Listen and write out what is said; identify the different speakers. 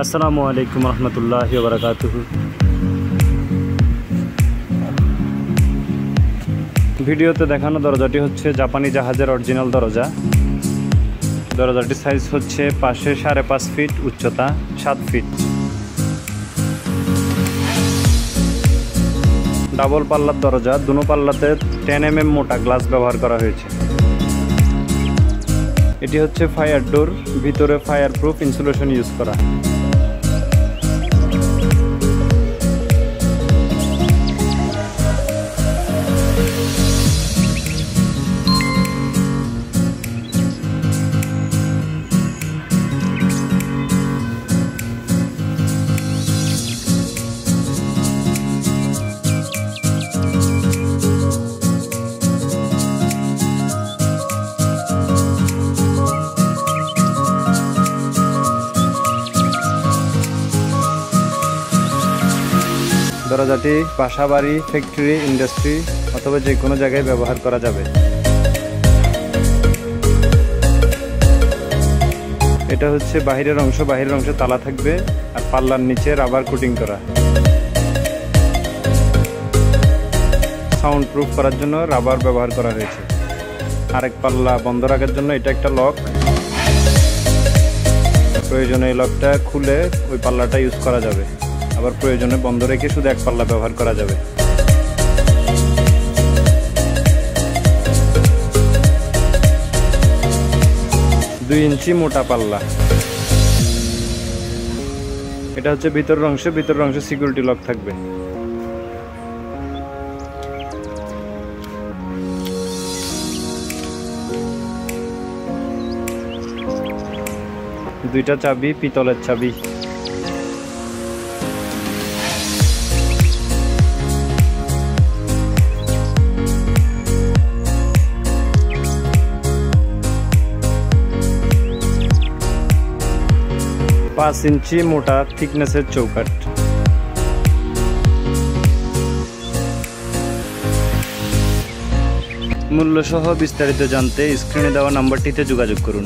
Speaker 1: আসসালামু আলাইকুম রহমতুল্লাহি ওয়া বারাকাতুহু। ভিডিওতে দেখানো দরজাটি হচ্ছে জাপানি জাহাজের অরিজিনাল দরজা। দরজাটির সাইজ হচ্ছে পাশে 5.5 ফিট, উচ্চতা 7 ফিট। ডাবল পাল্লার দরজা, দুনো পাল্লাতে 10 mm মোটা গ্লাস ব্যবহার করা হয়েছে। এটি হচ্ছে ফায়ার ডোর, ভিতরে ফায়ার প্রুফ ইনসুলেশন ইউজ করা। দরজাটি বাসা, বাড়ি, ফ্যাক্টরি, ইন্ডাস্ট্রি অথবা যে কোনো জায়গায় ব্যবহার করা যাবে। এটা হচ্ছে বাহিরের অংশে তালা থাকবে আর পাল্লার নিচে রাবার কোটিং করা। সাউন্ড প্রুফ করার জন্য রাবার ব্যবহার করা হয়েছে। আরেক পাল্লা বন্ধ রাখার জন্য এটা একটা লক। প্রয়োজনে এই লকটা খুলে ওই পাল্লাটা ইউজ করা যাবে, আবার প্রয়োজনে বন্ধ রেখে শুধু এক পাল্লা ব্যবহার করা যাবে। দুই ইঞ্চি মোটা পাল্লা। এটা হচ্ছে ভিতরের অংশে সিকিউরিটি লক থাকবে। দুইটা চাবি, পিতলের চাবি। পাঁচ ইঞ্চি মোটা থিকনেসের চৌকাঠ। মূল্য সহ বিস্তারিত জানতে স্ক্রিনে দেওয়া নাম্বারটিতে যোগাযোগ করুন।